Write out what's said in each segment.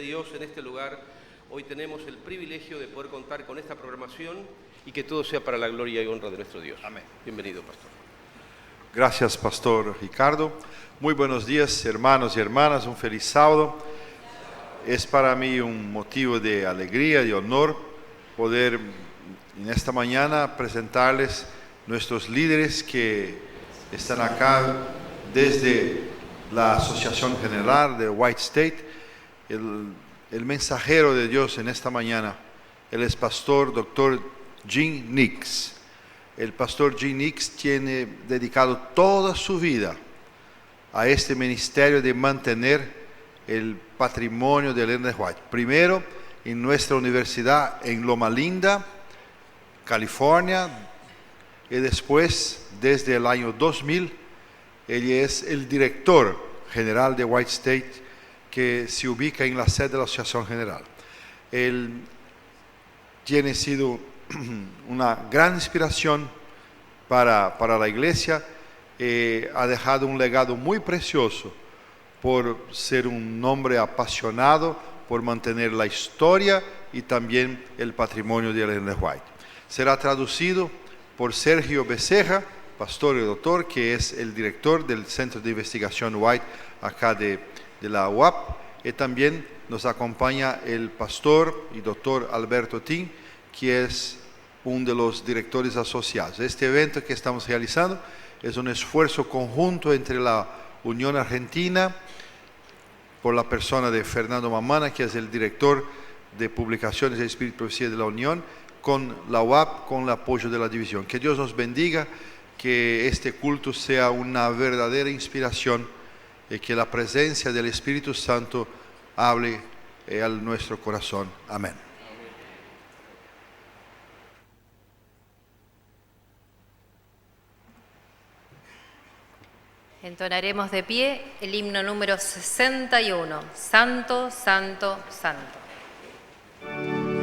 Dios en este lugar. Hoy tenemos el privilegio de poder contar con esta programación y que todo sea para la gloria y honra de nuestro Dios. Amén. Bienvenido, pastor. Gracias, Pastor Ricardo. Muy buenos días, hermanos y hermanas. Un feliz sábado. Es para mí un motivo de alegría y honor poder en esta mañana presentarles nuestros líderes que están acá desde la Asociación General de White State. El mensajero de Dios en esta mañana, él es pastor Dr. Jim Nix. El pastor Jim Nix tiene dedicado toda su vida a este ministerio de mantener el patrimonio de Ellen G. White. Primero en nuestra universidad en Loma Linda, California, y después desde el año 2000, él es el director general de White State, que se ubica en la sede de la Asociación General. Él tiene sido una gran inspiración para la iglesia, ha dejado un legado muy precioso por ser un hombre apasionado por mantener la historia y también el patrimonio de Ellen G. White. Será traducido por Sergio Becerra, pastor y doctor, que es el director del Centro de Investigación White acá de la UAP, y también nos acompaña el pastor y doctor Alberto Tin, que es uno de los directores asociados. Este evento que estamos realizando es un esfuerzo conjunto entre la Unión Argentina, por la persona de Fernando Mamana, que es el director de Publicaciones de Espíritu y Profecía de la Unión, con la UAP, con el apoyo de la división. Que Dios nos bendiga, que este culto sea una verdadera inspiración y que la presencia del Espíritu Santo hable a nuestro corazón. Amén. Entonaremos de pie el himno número 61, Santo, Santo, Santo. Santo,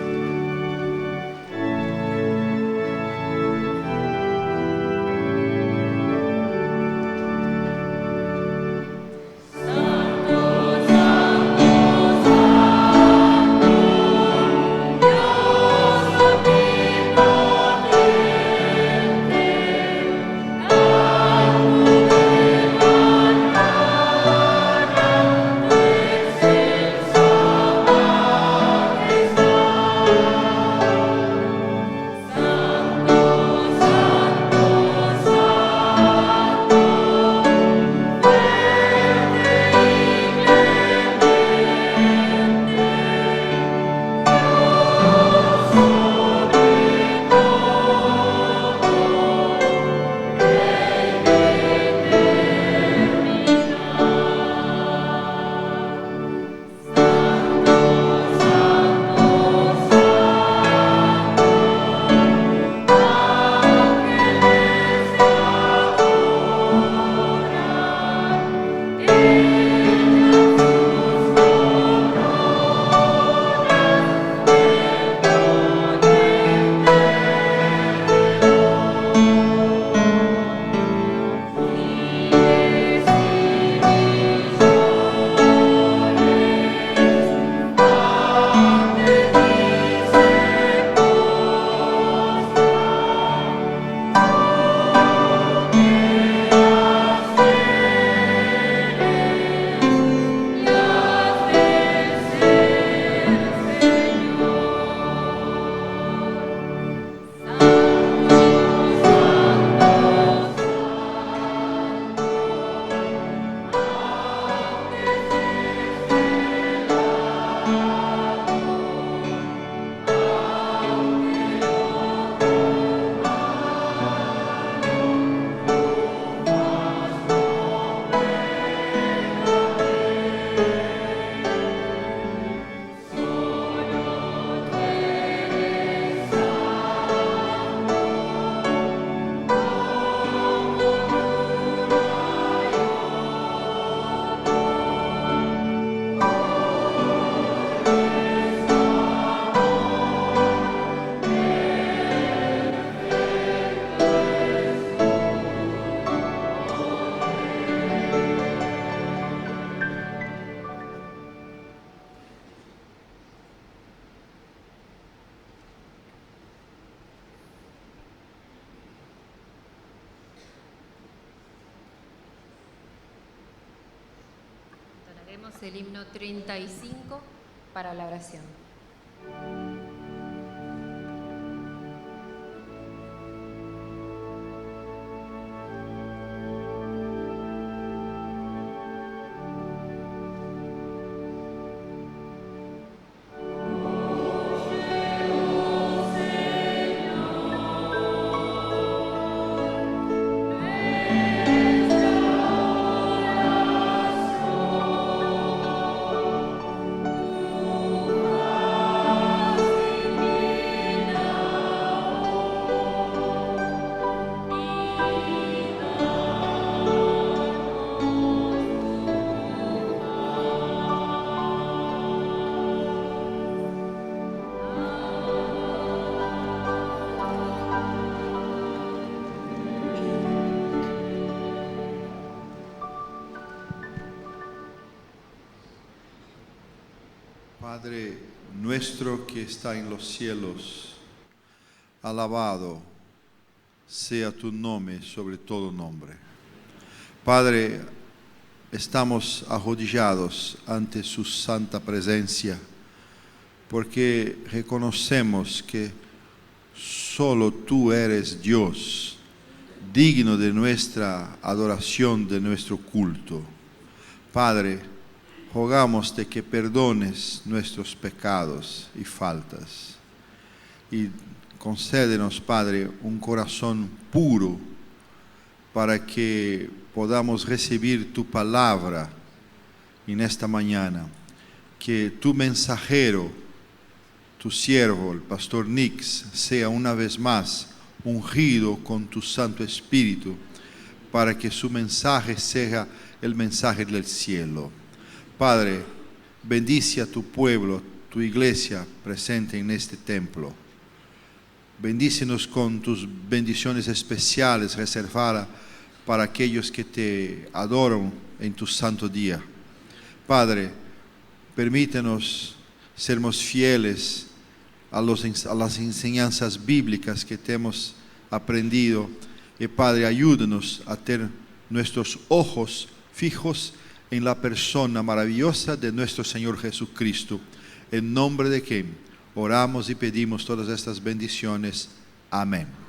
Cantaremos el himno 35 para la oración. Padre nuestro que está en los cielos, alabado sea tu nombre sobre todo nombre. Padre, estamos arrodillados ante su santa presencia porque reconocemos que solo tú eres Dios, digno de nuestra adoración, de nuestro culto. Padre, rogamos de que perdones nuestros pecados y faltas y concédenos, Padre, un corazón puro para que podamos recibir tu palabra en esta mañana. Que tu mensajero, tu siervo, el pastor Nix, sea una vez más ungido con tu Santo Espíritu para que su mensaje sea el mensaje del cielo. Padre, bendice a tu pueblo, tu iglesia presente en este templo. Bendícenos con tus bendiciones especiales reservadas para aquellos que te adoran en tu santo día. Padre, permítenos sermos fieles a las enseñanzas bíblicas que te hemos aprendido. Y Padre, ayúdanos a tener nuestros ojos fijos en la persona maravillosa de nuestro Señor Jesucristo, en nombre de quien oramos y pedimos todas estas bendiciones. Amén.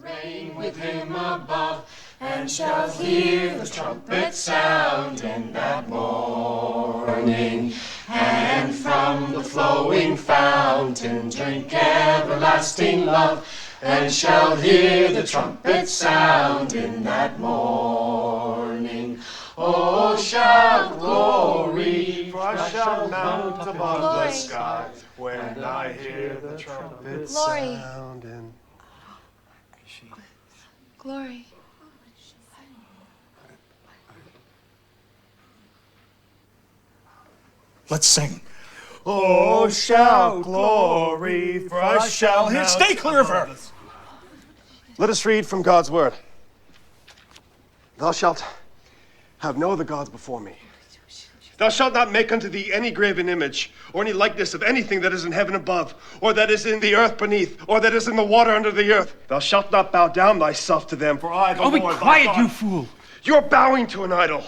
Reign with him above, and shall hear the trumpet sound in that morning. And from the flowing fountain drink everlasting love, and shall hear the trumpet sound in that morning. Oh, shout glory, For I shall mount above the Glory. sky when I hear the trumpet Glory. sound. And Glory. Let's sing. oh, shout glory, for I shall mount. Stay clear of her. Let us read from God's word. Thou shalt have no other gods before me. Thou shalt not make unto thee any graven image, or any likeness of anything that is in heaven above, or that is in the earth beneath, or that is in the water under the earth. Thou shalt not bow down thyself to them, for I, the Oh, be Lord, thy quiet, God- you fool. You're bowing to an idol.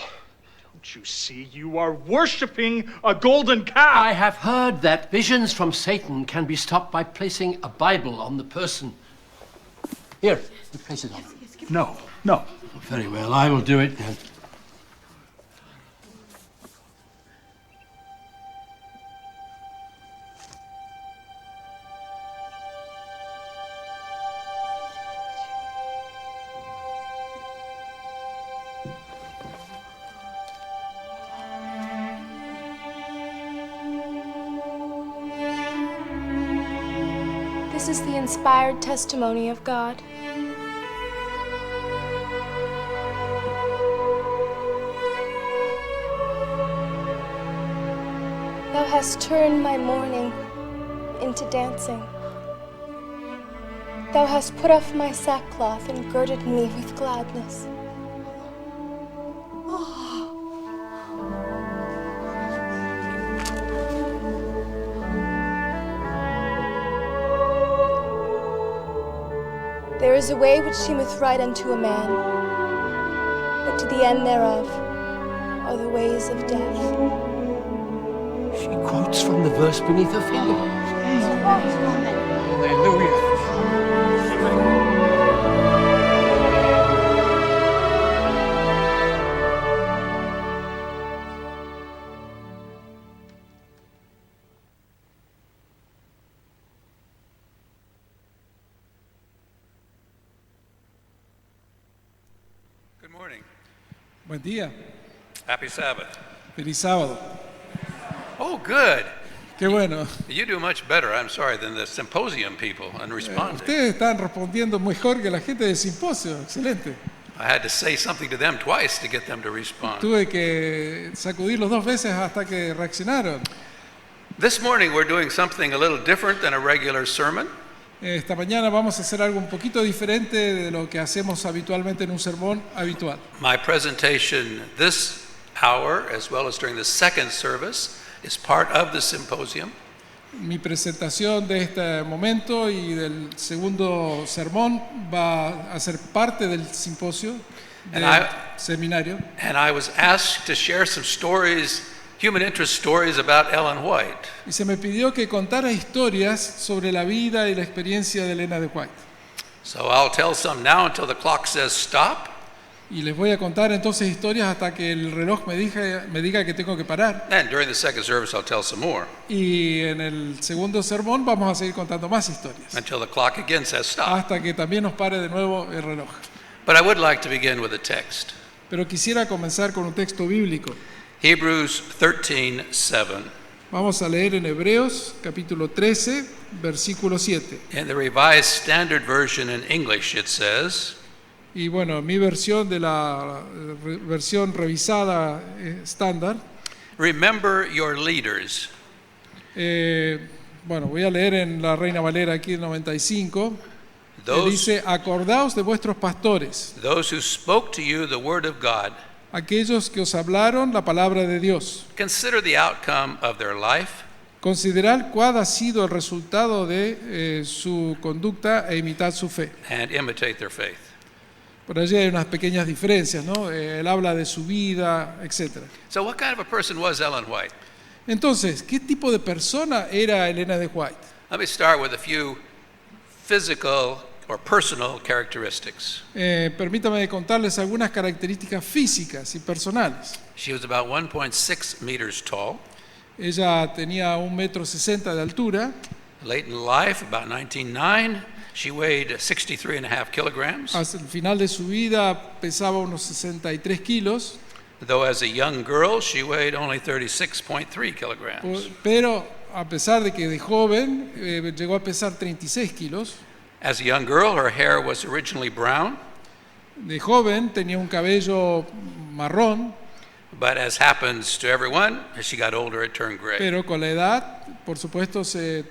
Don't you see? You are worshiping a golden calf. I have heard that visions from Satan can be stopped by placing a Bible on the person. Here, you place it on. No. Very well, I will do it then. This is the inspired testimony of God. Thou hast turned my mourning into dancing. Thou hast put off my sackcloth and girded me with gladness. There is a way which seemeth right unto a man, but to the end thereof are the ways of death. She quotes from the verse beneath her finger. Hallelujah. Good morning. Buen día, Happy Sabbath. feliz sábado. Oh, good. Qué bueno. You do much better, I'm sorry, than the symposium people in responding. Ustedes están respondiendo mejor que la gente del simposio, excelente. I had to say something to them twice to get them to respond. Tuve que sacudirlos 2 veces hasta que reaccionaron. This morning we're doing something a little different than a regular sermon. Esta mañana vamos a hacer algo un poquito diferente de lo que hacemos habitualmente en un sermón habitual. My presentation this hour, as well as during the second service, is part of the symposium. Mi presentación de este momento y del segundo sermón va a ser parte del simposio, del seminario. And I was asked to share some stories, human interest stories about Ellen White. Y se me pidió que contara historias sobre la vida y la experiencia de Elena de White. So I'll tell some now until the clock says stop. Y les voy a contar entonces historias hasta que el reloj me diga que tengo que parar. And during the second service I'll tell some more Y en el segundo sermón vamos a seguir contando más historias. until the clock again says stop. Hasta que también nos pare de nuevo el reloj. But I would like to begin with a text. Pero quisiera comenzar con un texto bíblico. Hebrews 13:7. Vamos a leer en Hebreos capítulo 13, versículo 7. In the Revised Standard Version in English it says, Y bueno, mi versión de la versión revisada estándar. remember your leaders. Bueno, voy a leer en la Reina Valera aquí el 95. Que Those, dice, acordaos de vuestros pastores, those who spoke to you the word of God. aquellos que os hablaron la palabra de Dios. Consider the outcome of their life Considerad cuál ha sido el resultado de su conducta e imitad su fe. and imitate their faith. Por allí hay unas pequeñas diferencias, ¿no? Él habla de su vida, etc. So what kind of a person was Ellen White? Entonces, ¿qué tipo de persona era Elena de White? Let me start with a few physical or personal characteristics. Permítame contarles algunas características físicas y personales. She was about 1.6 meters tall. Ella tenía 1,60 m de altura. Late in life, about 1909, she weighed 63.5 kilograms. Hasta el final de su vida pesaba unos 63 kilos. Though as a young girl, she weighed only 36.3 kilograms. Pero a pesar de que de joven llegó a pesar 36 kilos. As a young girl, her hair was originally brown. De joven tenía un cabello marrón. But as happens to everyone, as she got older, it turned gray. Pero con la edad, por supuesto, se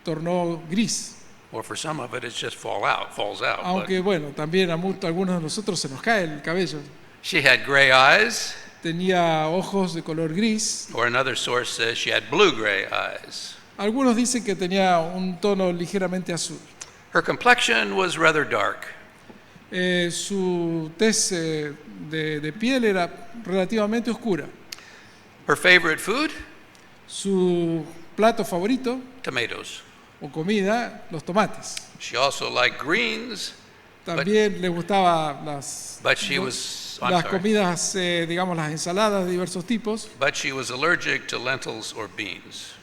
tornó gris. Or for some of it, it's just falls out. Aunque bueno, también a algunos de nosotros se nos cae el cabello. She had gray eyes. Tenía ojos de color gris. Or another source says she had blue-gray eyes. Algunos dicen que tenía un tono ligeramente azul. Her complexion was rather dark. Su tez de piel era relativamente oscura. Her favorite food? Su plato favorito, tomatoes, o comida, los tomates. She also liked greens. También le gustaba las comidas, digamos las ensaladas de diversos tipos. But she was allergic to lentils or beans.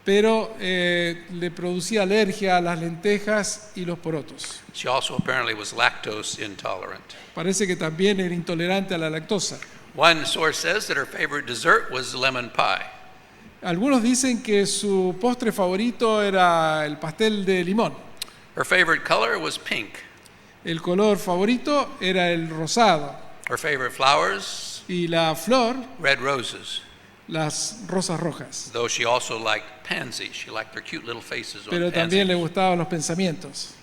Pero le producía alergia a las lentejas y los porotos. She also apparently was lactose intolerant. Parece que también era intolerante a la lactosa. One source says that her favorite dessert was lemon pie. Algunos dicen que su postre favorito era el pastel de limón. Her favorite color was pink. El color favorito era el rosado. Her favorite flowers? Y la flor, red roses. Las rosas rojas. Though she also liked pansies. She liked their cute little faces on Pero pansies. también le gustaban los pensamientos.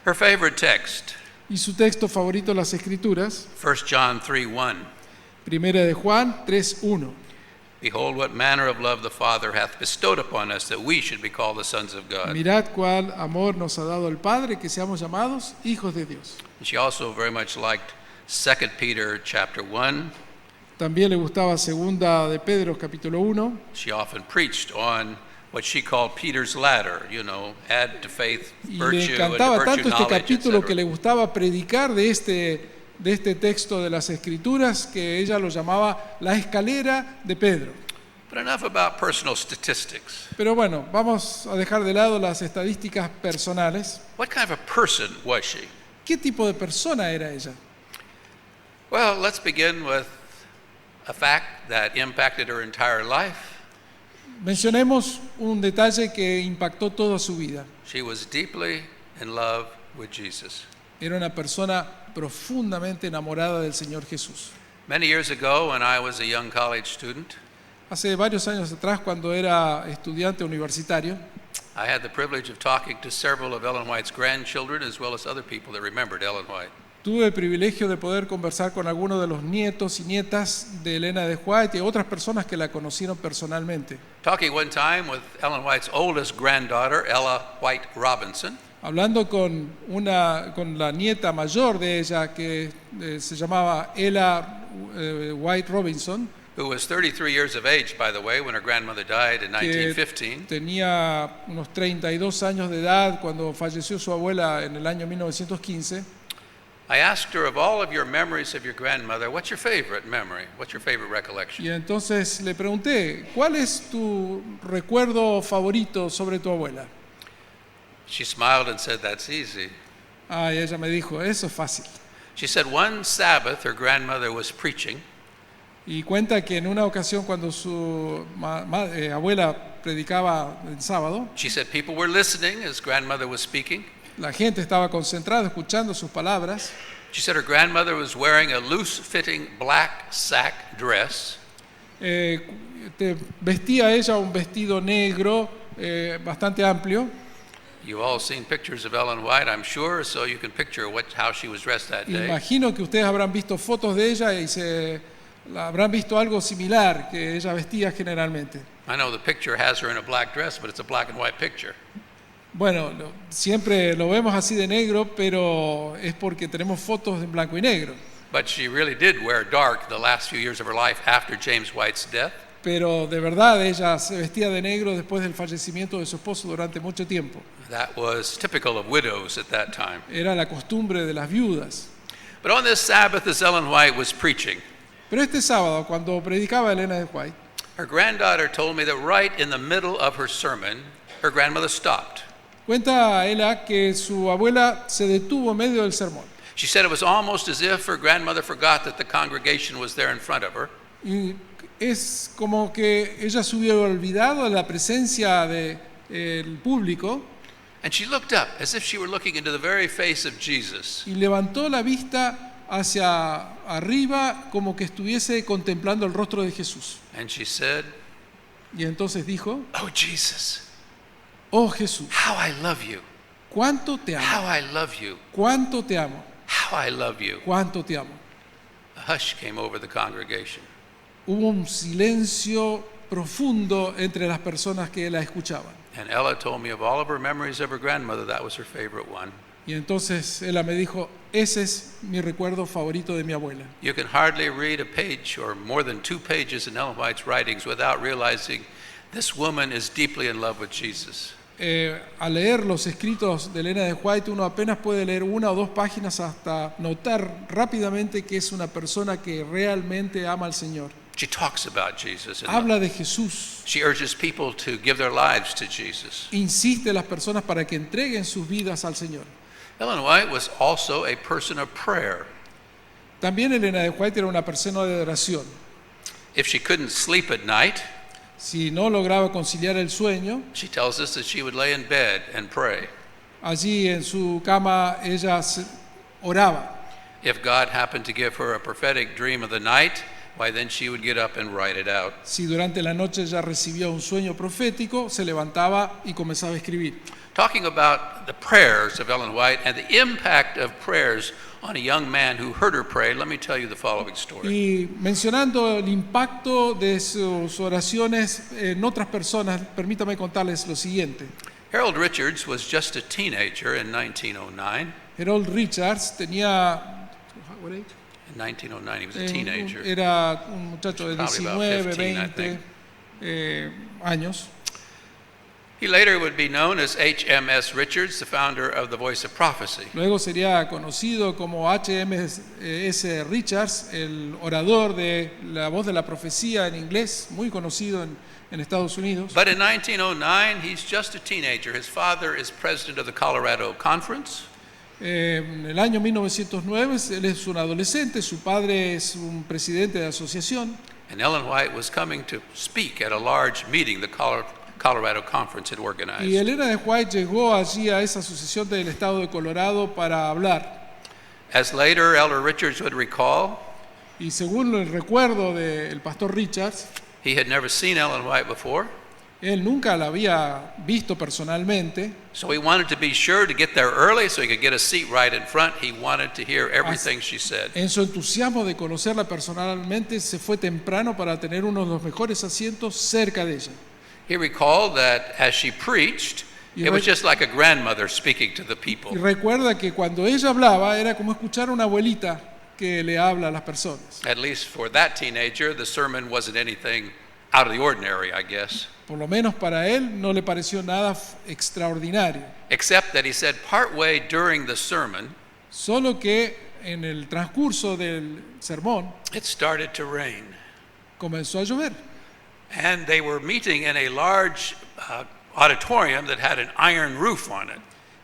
Her favorite text? Y su texto favorito en las Escrituras, 1 John 3:1. Primera de Juan 3:1. Behold, what manner of love the Father hath bestowed upon us, that we should be called the sons of God. Mirad cuál amor nos ha dado el Padre, que seamos llamados hijos de Dios. And she also very much liked 2 Peter chapter 1. También le gustaba Segunda de Pedro capítulo 1. She often preached on what she called Peter's ladder, add to faith virtue, Y le encantaba and to tanto virtue este knowledge, capítulo etc. que le gustaba predicar de este texto de las Escrituras, que ella lo llamaba la escalera de Pedro. But enough about personal statistics. Pero bueno, vamos a dejar de lado las estadísticas personales. What kind of a person was she? ¿Qué tipo de persona era ella? Well, let's begin with a fact that impacted her entire life. Mencionemos un detalle que impactó toda su vida. She was deeply in love with Jesus. Era una persona profundamente enamorada del Señor Jesús. Many years ago, when I was a young college student, Hace varios años atrás, cuando era estudiante universitario, I had the privilege of talking to several of Ellen White's grandchildren, as well as other people that remembered Ellen White. tuve el privilegio de poder conversar con algunos de los nietos y nietas de Elena de White y otras personas que la conocieron personalmente. Talking one time with Ellen White's oldest granddaughter, Ella White Robinson. Hablando con la nieta mayor de ella, que se llamaba Ella White Robinson, who was 33 years of age, by the way, when her grandmother died in 1915. Tenía unos 32 años de edad cuando falleció su abuela en el año 1915. I asked her, of all of your memories of your grandmother, what's your favorite memory? What's your favorite recollection? Y entonces le pregunté, ¿cuál es tu recuerdo favorito sobre tu abuela? She smiled and said, that's easy. Y ella me dijo, eso es fácil. She said one Sabbath her grandmother was preaching. Y cuenta que en una ocasión cuando su abuela predicaba el sábado, She said people were listening as grandmother was speaking. la gente estaba concentrada escuchando sus palabras. She said her grandmother was wearing a loose-fitting black sack dress. Vestía ella un vestido negro bastante amplio. You've all seen pictures of Ellen White, I'm sure, so you can picture how she was dressed that day. Imagino que ustedes habrán visto fotos de ella y habrán visto algo similar que ella vestía generalmente. I know the picture has her in a black dress, but it's a black and white picture. Bueno, siempre lo vemos así de negro, pero es porque tenemos fotos en blanco y negro. But she really did wear dark the last few years of her life after James White's death. Pero de verdad ella se vestía de negro después del fallecimiento de su esposo durante mucho tiempo. That was typical of widows at that time. Era la costumbre de las viudas. But on this Sabbath, as Ellen White was preaching, Pero este sábado, cuando predicaba Elena de White, her granddaughter told me that right in the middle of her sermon, her grandmother stopped. cuenta ella que su abuela se detuvo en medio del sermón. She said it was almost as if her grandmother forgot that the congregation was there in front of her. Y es como que ella se hubiera olvidado de la presencia del público. And she looked up as if she were looking into the very face of Jesus. Y levantó la vista hacia arriba como que estuviese contemplando el rostro de Jesús. And she said, Y entonces dijo, "Oh Jesus, oh Jesús, how I love you. cuánto te amo, How I love you. cuánto te amo, How I love you." cuánto te amo. A hush came over the congregation. Hubo un silencio profundo entre las personas que la escuchaban. And Ella told me of all of her memories of her grandmother, that was her favorite one. Y entonces ella me dijo, ese es mi recuerdo favorito de mi abuela. You can hardly read a page or more than 2 pages in Ellen White's writings without realizing this woman is deeply in love with Jesus. Al leer los escritos de Elena de White, uno apenas puede leer 1 o 2 páginas hasta notar rápidamente que es una persona que realmente ama al Señor. She talks about Jesus. Habla de Jesús. She urges people to give their lives to Jesus. Insiste a las personas para que entreguen sus vidas al Señor. Ellen White was also a person of prayer. También Elena de White era una persona de oración. If she couldn't sleep at night, si no lograba conciliar el sueño, she tells us that she would lay in bed and pray. Allí en su cama ella oraba. If God happened to give her a prophetic dream of the night, why then she would get up and write it out. Si durante la noche ella recibía un sueño profético, se levantaba y comenzaba a escribir. Talking about the prayers of Ellen White and the impact of prayers on a young man who heard her pray, let me tell you the following story. Y mencionando el impacto de sus oraciones en otras personas, permítame contarles lo siguiente. Harold Richards was just a teenager in 1909. Harold Richards tenía In 1909, he was a teenager. Era un muchacho de Probably about 19, 15, 20 años. He later would be known as H.M.S. Richards, the founder of the Voice of Prophecy. Luego sería conocido como H.M.S. Richards, el orador de la voz de la profecía en inglés, muy conocido en Estados Unidos. But in 1909, he's just a teenager. His father is president of the Colorado Conference. En el año 1909 él es un adolescente, su padre es un presidente de asociación. And Ellen White was coming to speak at a large meeting the Colorado Conference had organized. Y Elena de White llegó allí a esa asociación del estado de Colorado para hablar. As later Elder Richards would recall, y según el recuerdo del pastor Richards, he had never seen Ellen White before. Él nunca la había visto personalmente. So he wanted to be sure to get there early so he could get a seat right in front. He wanted to hear everything she said. En su entusiasmo de conocerla personalmente, se fue temprano para tener uno de los mejores asientos cerca de ella. He recalled that as she preached, it was just like a grandmother speaking to the people. Y recuerda que cuando ella hablaba era como escuchar a una abuelita que le habla a las personas. At least for that teenager, the sermon wasn't anything out of the ordinary, I guess. Por lo menos para él no le pareció nada extraordinario. Except that he said partway during the sermon, solo que en el transcurso del sermón, it started to rain. Comenzó a llover. And they were meeting in a large auditorium that had an iron roof on it.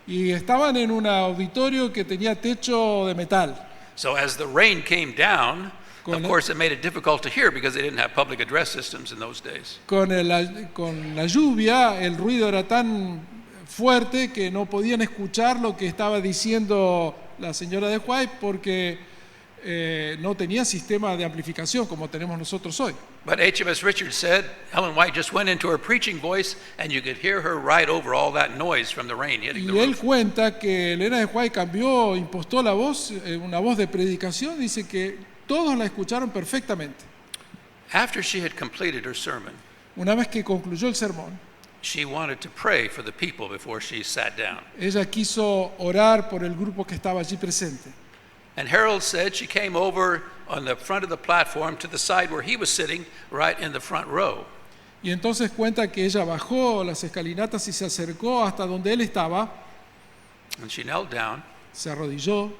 Y estaban en un auditorio que tenía techo de metal. So as the rain came down, of course it made it difficult to hear because they didn't have public address systems in those days. Con la lluvia, el ruido era tan fuerte que no podían escuchar lo que estaba diciendo la señora de White porque no tenía sistema de amplificación como tenemos nosotros hoy. But H.M.S. Richards said Ellen White just went into her preaching voice and you could hear her right over all that noise from the rain hitting the Y él roof. cuenta que Elena de White impostó la voz, una voz de predicación, dice que todos la escucharon perfectamente. After she had completed her sermon, una vez que concluyó el sermón, she wanted to pray for the people before she sat down. Ella quiso orar por el grupo que estaba allí presente. And Harold said she came over on the front of the platform to the side where he was sitting, right in the front row. Y entonces cuenta que ella bajó las escalinatas y se acercó hasta donde él estaba, And she knelt down se arrodilló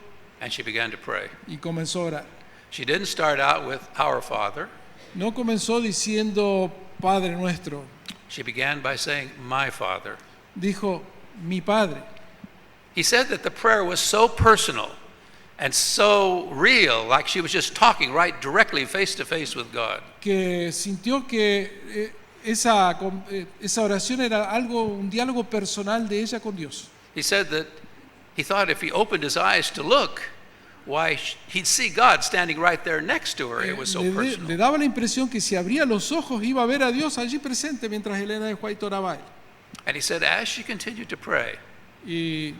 and she began to pray. y comenzó a orar. She didn't start out with Our Father. No comenzó diciendo Padre nuestro, She began by saying, My Father. dijo mi Padre. He said that the prayer was so personal and so real, like she was just talking right directly face to face with God. Que sintió que esa oración era un diálogo personal de ella con Dios. He said that he thought if he opened his eyes to look, why, he'd see God standing right there next to her. It was so Le personal. daba la impresión que si abría los ojos iba a ver a Dios allí presente mientras Elena de White oraba a él. And he said, as she continued to pray, Y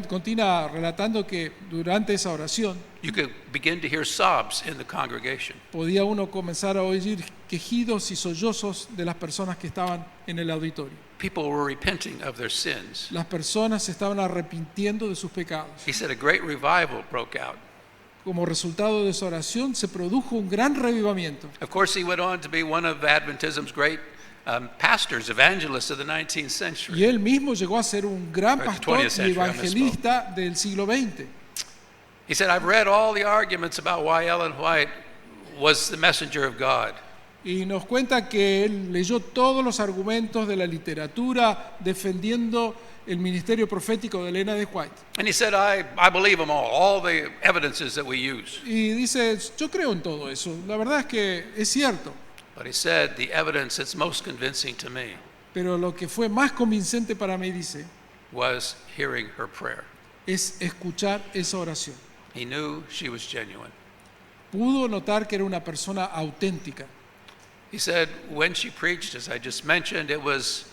continúa relatando que durante esa oración you could begin to hear sobs in the congregation. podía uno comenzar a oír quejidos y sollozos de las personas que estaban en el auditorio. People were repenting of their sins. Las personas se estaban arrepintiendo de sus pecados. He said a great revival broke out. Como resultado de esa oración se produjo un gran revivamiento. Of course, he went on to be one of Adventism's great pastors, evangelists of the 19th century. Y él mismo llegó a ser un gran Or the pastor 20th y century, I evangelista del siglo XX. He said, I've read all the arguments about why Ellen White was the messenger of God. Y nos cuenta que él leyó todos los argumentos de la literatura defendiendo el ministerio profético de Elena de White. And he said, I believe them all the evidences that we use. Y dice, yo creo en todo eso. La verdad es que es cierto. But he said, the evidence that's most convincing to me Pero lo que fue más convincente para mí, dice, was hearing her prayer. es escuchar esa oración. He knew she was genuine. Pudo notar que era una persona auténtica. He said, when she preached, as I just mentioned, it was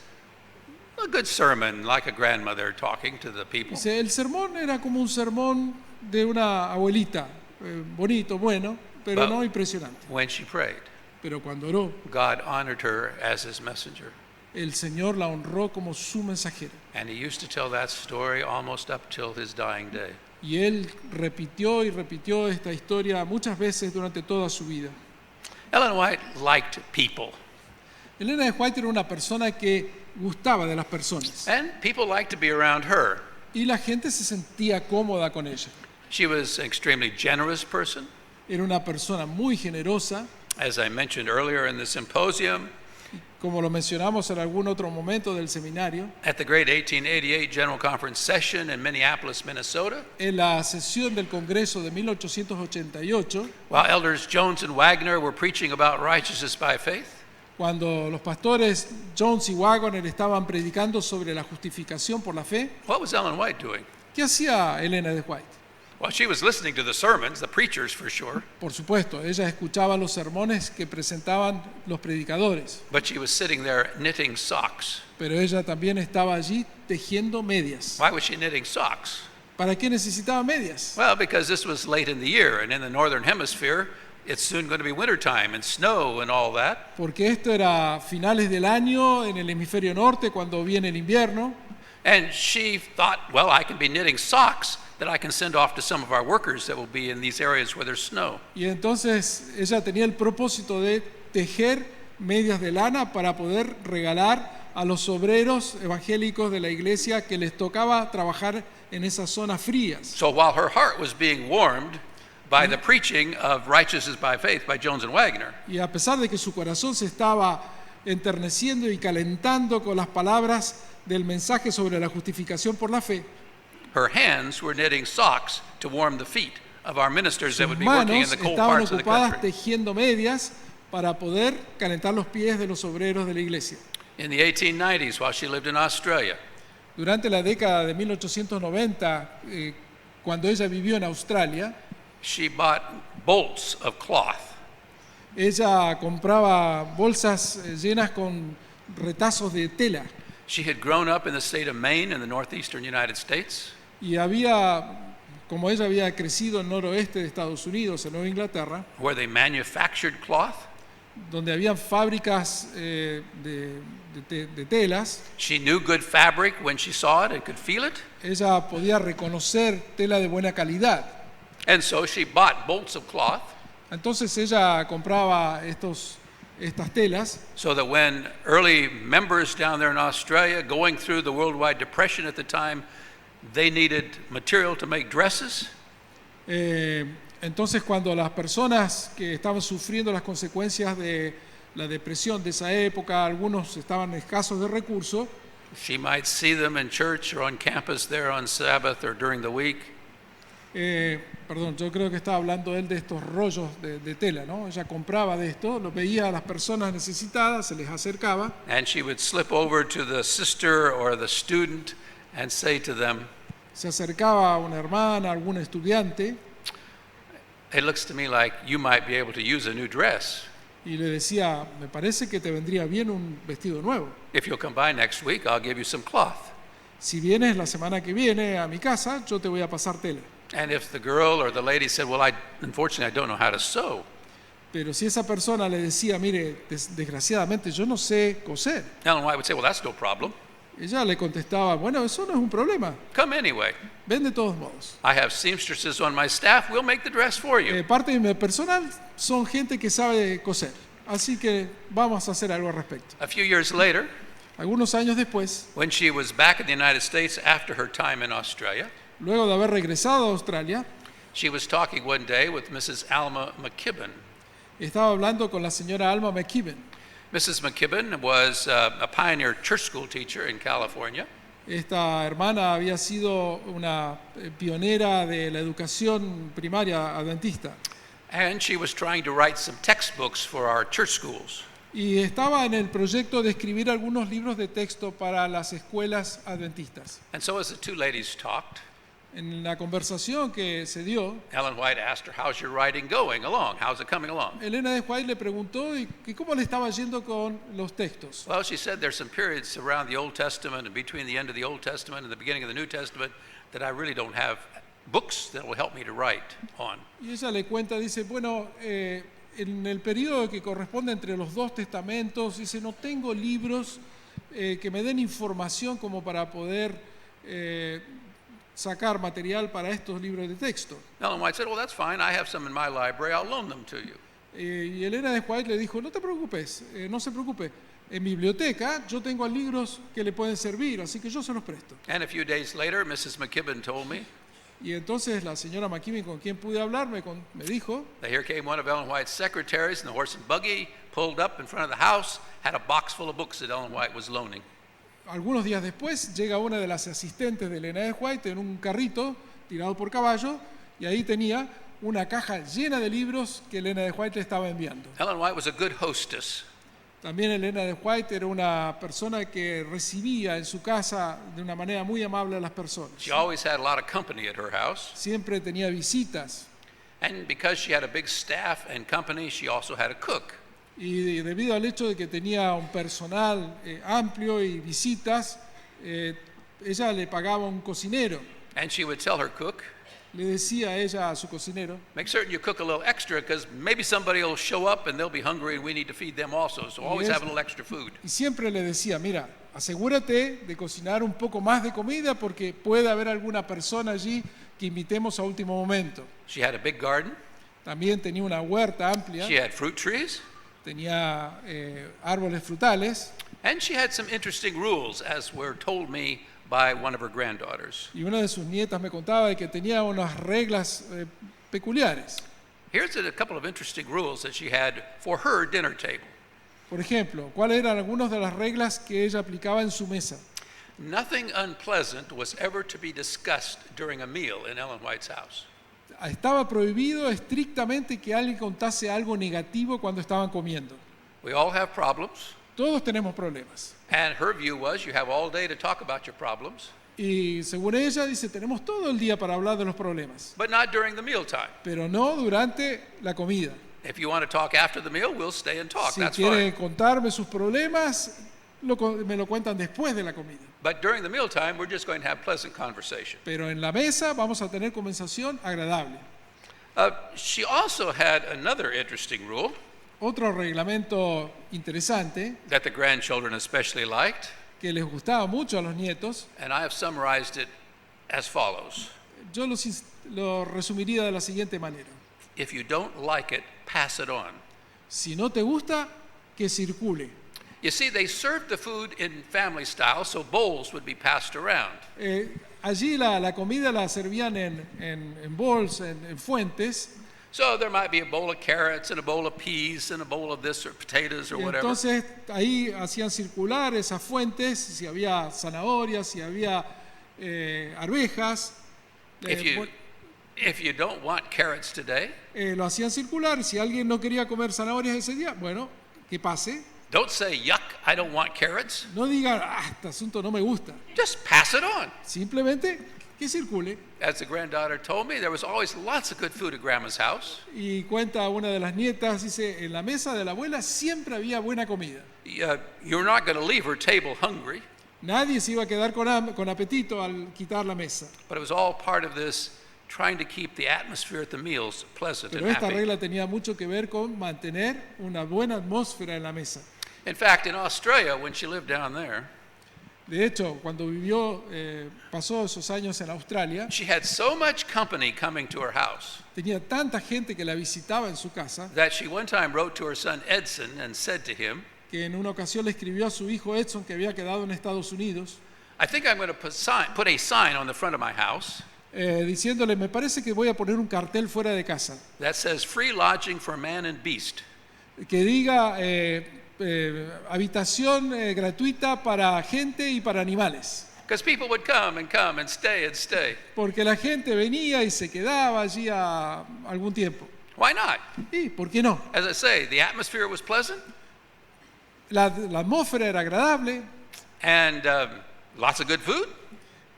a good sermon, like a grandmother talking to the people. Dice, el sermón era como un sermón de una abuelita, bonito, bueno, pero But no impresionante. when she prayed, Pero cuando oró, God honored her as his messenger. el Señor la honró como su mensajera. And he used to tell that story almost up till his dying day. Y él repitió y repitió esta historia muchas veces durante toda su vida. Ellen White liked people, Elena de White era una persona que gustaba de las personas. and people liked to be around her. Y la gente se sentía cómoda con ella. She was an extremely generous person. Era una persona muy generosa. As I mentioned earlier in the symposium, Como lo mencionamos en algún otro momento del seminario, at the great 1888 General Conference session in Minneapolis, Minnesota, en la sesión del Congreso de 1888, while elders Jones and Wagner were preaching about righteousness by faith, cuando los pastores Jones y Wagner estaban predicando sobre la justificación por la fe, what was Ellen White doing? ¿qué hacía Elena de White? Well, she was listening to the sermons, the preachers for sure, Por supuesto, ella escuchaba los sermones que presentaban los predicadores, but she was sitting there knitting socks. pero ella también estaba allí tejiendo medias. Why was she knitting socks? ¿Para qué necesitaba medias? Well, because this was late in the year, and in the northern hemisphere, it's soon going to be wintertime and snow and all that. Porque esto era finales del año en el hemisferio norte, cuando viene el invierno. And she thought, well, I can be knitting socks that I can send off to some of our workers that will be in these areas where there's snow. Y entonces ella tenía el propósito de tejer medias de lana para poder regalar a los obreros evangélicos de la iglesia que les tocaba trabajar en esas zonas frías. So while her heart was being warmed by the preaching of Righteousness by Faith by Jones and Wagner, Y a pesar de que su corazón se estaba enterneciendo y calentando con las palabras del mensaje sobre la justificación por la fe, her hands were knitting socks to warm the feet of our ministers that sus would be working in manos the cold estaban parts of the ocupadas country. tejiendo medias para poder calentar los pies de los obreros de la iglesia. In the 1890s, while she lived in Australia, Durante la década de 1890, cuando ella vivió en Australia, she bought bolts of cloth. ella compraba bolsas llenas con retazos de tela. She had grown up in the state of Maine in the northeastern United States. Y como ella había crecido en el noroeste de Estados Unidos, en Nueva Inglaterra, Where they manufactured cloth. donde había fábricas de telas, She knew good fabric when she saw it and could feel it. ella podía reconocer tela de buena calidad. And so she bought bolts of cloth Entonces ella compraba estos estas telas, so that when early members down there in Australia, going through the worldwide depression at the time, they needed material to make dresses. Entonces cuando las personas que estaban sufriendo las consecuencias de la depresión de esa época, algunos estaban escasos de recursos, She might see them in church or on campus there on Sabbath or during the week. perdón, yo creo que estaba hablando él de estos rollos de tela, ¿no? Ella compraba de esto, lo veía a las personas necesitadas, se les acercaba. And she would slip over to the sister or the student and say to them, Se acercaba a una hermana, a algún estudiante, it looks to me like you might be able to use a new dress. y le decía, me parece que te vendría bien un vestido nuevo. If you'll come by next week, I'll give you some cloth. Si vienes la semana que viene a mi casa, yo te voy a pasar tela. And if the girl or the lady said, well, unfortunately, I don't know how to sew, Pero si esa persona le decía, mire, desgraciadamente yo no sé coser, Ellen White would say, well, that's no problem. ella le contestaba, bueno, eso no es un problema, Come anyway. ven de todos modos. I have seamstresses on my staff. We'll make the dress for you. Parte de mi personal son gente que sabe coser, así que vamos a hacer algo al respecto. A few years later, Algunos años después, when she was back in the United States after her time in Australia, luego de haber regresado a Australia, she was talking one day with Mrs. Alma McKibben. estaba hablando con la señora Alma McKibben. Mrs. McKibben was a pioneer church school teacher in California. Esta hermana había sido una pionera de la educación primaria adventista And she was trying to write some textbooks for our church schools. y estaba en el proyecto de escribir algunos libros de texto para las escuelas adventistas. And so as the two ladies talked, En la conversación que se dio, Ellen White asked her, how's your writing going along? How's it coming along? Elena de White le preguntó y cómo le estaba yendo con los textos. Well, she said there's some periods around the Old Testament and between the end of the Old Testament and the beginning of the New Testament that I really don't have books that will help me to write on. Y ella le cuenta, dice, bueno, en el periodo que corresponde entre los dos testamentos, dice, no tengo libros que me den información como para poder sacar material para estos libros de texto. Ellen White said, well, that's fine. I have some in my library. I'll loan them to you. Y Elena de White le dijo, no te preocupes, no se preocupe. En mi biblioteca yo tengo libros que le pueden servir, así que yo se los presto. And a few days later, Mrs. McKibben told me Y entonces la señora McKibben, con quien pude hablar, me dijo that here came one of Ellen White's secretaries in the horse and buggy, pulled up in front of the house, had a box full of books that Ellen White was loaning. algunos días después llega una de las asistentes de Elena de White en un carrito tirado por caballo y ahí tenía una caja llena de libros que Elena de White le estaba enviando. Ellen White was a good hostess. También Elena de White era una persona que recibía en su casa de una manera muy amable a las personas. She always had a lot of company at her house. Siempre tenía visitas And because she had a big staff and company, she also had a cook. y debido al hecho de que tenía un personal amplio y visitas, ella le pagaba un cocinero. And she would tell her cook, Le decía ella a su cocinero, make certain you cook a little extra because maybe somebody will show up and they'll be hungry and we need to feed them also. So always have a little extra food. y siempre le decía, mira, asegúrate de cocinar un poco más de comida porque puede haber alguna persona allí que invitemos a último momento. She had a big garden. También tenía una huerta amplia, She had fruit trees. tenía árboles frutales And she had some interesting rules, as were told me by one of her granddaughters. y una de sus nietas me contaba de que tenía unas reglas peculiares. Here's a couple of interesting rules that she had for her dinner table. Por ejemplo, ¿cuáles eran algunas de las reglas que ella aplicaba en su mesa? Nothing unpleasant was ever to be discussed during a meal in Ellen White's house. Estaba prohibido estrictamente que alguien contase algo negativo cuando estaban comiendo. We all have problems, Todos tenemos problemas. and her view was you have all day to talk about your problems, Y según ella, dice, tenemos todo el día para hablar de los problemas, but not during the mealtime. pero no durante la comida. If you want to talk after the meal, we'll stay and talk. Si That's quiere fine. contarme sus problemas, me lo cuentan después de la comida. But during the mealtime, we're just going to have pleasant conversation. Pero en la mesa vamos a tener conversación agradable. She also had another interesting rule Otro reglamento interesante that the grandchildren especially liked, que les gustaba mucho a los nietos, and I have summarized it as follows. yo lo resumiría de la siguiente manera. If you don't like it, pass it on. Si no te gusta, que circule. You see, they served the food in family style, so bowls would be passed around. Allí la comida la servían en bowls, en fuentes. So there might be a bowl of carrots and a bowl of peas and a bowl of this or potatoes or Y whatever. entonces ahí hacían circular esas fuentes, si había zanahorias, si había arvejas. If you don't want carrots today, Lo hacían circular. Si alguien no quería comer zanahorias ese día, bueno, que pase. don't say, yuck, I don't want carrots. No digan, este asunto no me gusta. Just pass it on. Simplemente que circule. As the granddaughter told me, there was always lots of good food at Grandma's house. Y cuenta una de las nietas, dice, en la mesa de la abuela siempre había buena comida. You're not going to leave her table hungry, Nadie se iba a quedar con apetito al quitar la mesa. but it was all part of this trying to keep the atmosphere at the meals pleasant and Pero esta happy. regla tenía mucho que ver con mantener una buena atmósfera en la mesa. In fact, in Australia, when she lived down there, De hecho, cuando vivió, pasó esos años en Australia, she had so much company coming to her house tenía tanta gente que la visitaba en su casa that she one time wrote to her son Edson and said to him, que en una ocasión le escribió a su hijo Edson, que había quedado en Estados Unidos, I think I'm going to put a sign on the front of my house diciéndole, me parece que voy a poner un cartel fuera de casa that says free lodging for man and beast. que diga habitación gratuita para gente y para animales. Because people would come and stay and stay. Porque la gente venía y se quedaba allí a algún tiempo. Why not? ¿Y por qué no? As I say, the atmosphere was pleasant La atmósfera era agradable, and lots of good food,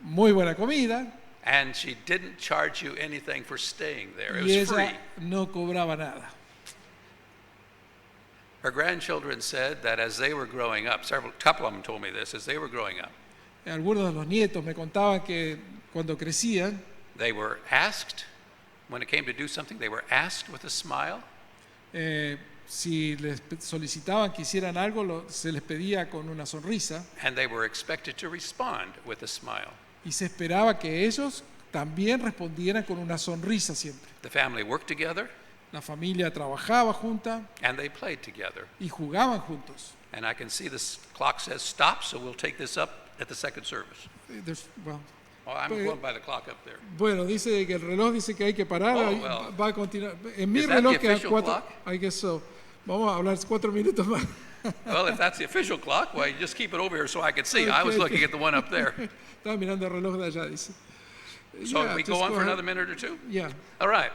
muy buena comida, and she didn't charge you anything for staying there. It y was free. ella no cobraba nada. Her grandchildren said that as they were growing up, couple of them told me this, as they were growing up, Algunos de los nietos me contaban que cuando crecían, they were asked, when it came to do something, they were asked with a smile, si les solicitaban que hicieran algo, se les pedía con una sonrisa and they were expected to respond with a smile. y se esperaba que ellos también respondieran con una sonrisa siempre. The family worked together La familia trabajaba junta and they played together. y jugaban juntos. And I can see this clock says stop, so we'll take this up at the second service. Well, Oh, I'm But- going by the clock up there. bueno, dice que el reloj dice que hay que parar, Oh, ahí well. va a continuar. En mi Is that reloj the quedan official 4, clock? I guess so. Vamos a hablar 4 minutos más. Well, if that's the official clock, well, you just keep it over here so I can see. I was Okay, looking okay. at the one up there. Estaba mirando el reloj de allá, dice. So Yeah, we just go on for ahead. another minute or two? Yeah. All right.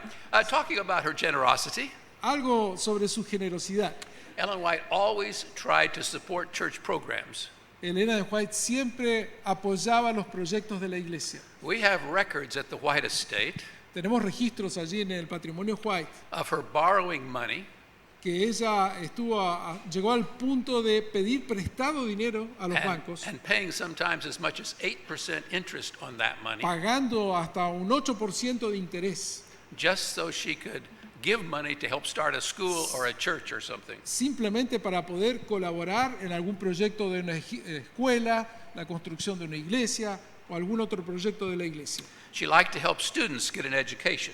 Talking about her generosity, Algo sobre su generosidad. Ellen White always tried to support church programs. Elena de White siempre apoyaba los proyectos de la iglesia. We have records at the White estate Tenemos registros allí en el patrimonio White of her borrowing money que ella llegó al punto de pedir prestado dinero a los and, bancos, and paying sometimes as much as 8% interest on that money pagando hasta un 8% de interés, just so she could give money to help start a school or a church or something. simplemente para poder colaborar en algún proyecto de una escuela, la construcción de una iglesia o algún otro proyecto de la iglesia. She liked to help students get an education,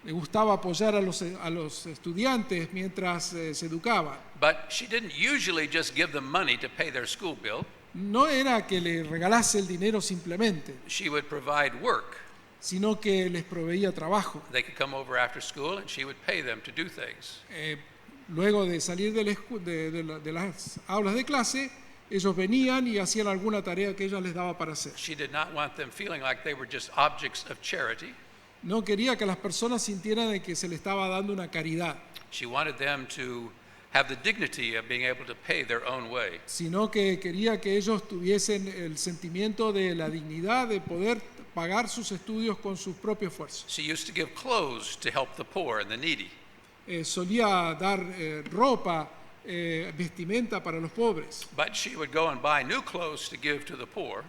Le gustaba apoyar a los estudiantes mientras se educaban. but she didn't usually just give them money to pay their school bill. No era que le regalase el dinero simplemente, She would provide work. sino que les proveía trabajo. They could come over after school and she would pay them to do things. Luego de salir de las aulas de clase, ellos venían y hacían alguna tarea que ella les daba para hacer. She did not want them feeling like they were just objects of charity. No quería que las personas sintieran de que se le estaba dando una caridad, She wanted them to have the dignity of being able to pay their own way. sino que quería que ellos tuviesen el sentimiento de la dignidad de poder pagar sus estudios con sus propios esfuerzos. She used to give clothes to help the poor and the needy. Solía dar ropa, vestimenta para los pobres. But she would go and buy new clothes to give to the poor.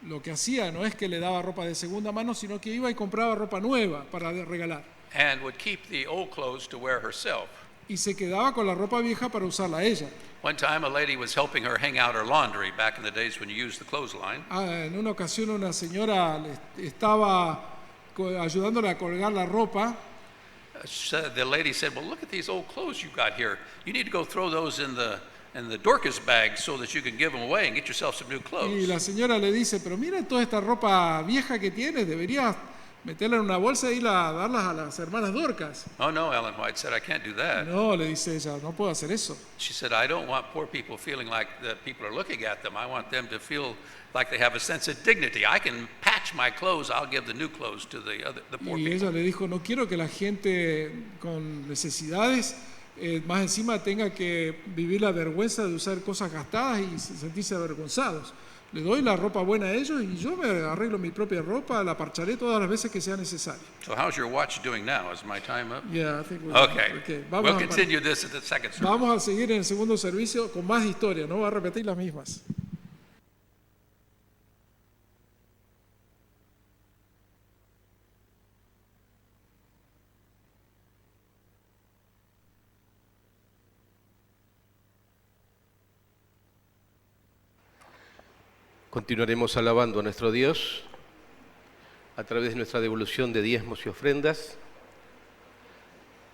Lo que hacía no es que le daba ropa de segunda mano, sino que iba y compraba ropa nueva para regalar. And would keep the old clothes to wear herself. Y se quedaba con la ropa vieja para usarla ella. One time a lady was helping her hang out her laundry back in the days when you used the clothesline. En una ocasión una señora estaba ayudándole a colgar la ropa. The lady said, well, look at these old clothes you got here. You need to go throw those in the in the Dorcas bag so that you can give them away and get yourself some new Y clothes. la señora le dice, pero mira toda esta ropa vieja que tienes, deberías meterla en una bolsa y darlas a las hermanas Dorcas. Oh no, Ellen White said, I can't do that. No, le dice ella, no puedo hacer eso. She said, I don't want poor people feeling like that people are looking at them. I want them to feel like they have a sense of dignity. I can patch my clothes. I'll give the new clothes to the poor Y people. ella le dijo, no quiero que la gente con necesidades más encima tenga que vivir la vergüenza de usar cosas gastadas y sentirse avergonzados. Le doy la ropa buena a ellos y yo me arreglo mi propia ropa, la parcharé todas las veces que sea necesario. So how's your watch doing now? Is my time up? Yeah, I think Okay. Vamos, We'll continue this at the second service. vamos a seguir en el segundo servicio con más historia, no va a repetir las mismas. Continuaremos alabando a nuestro Dios a través de nuestra devolución de diezmos y ofrendas.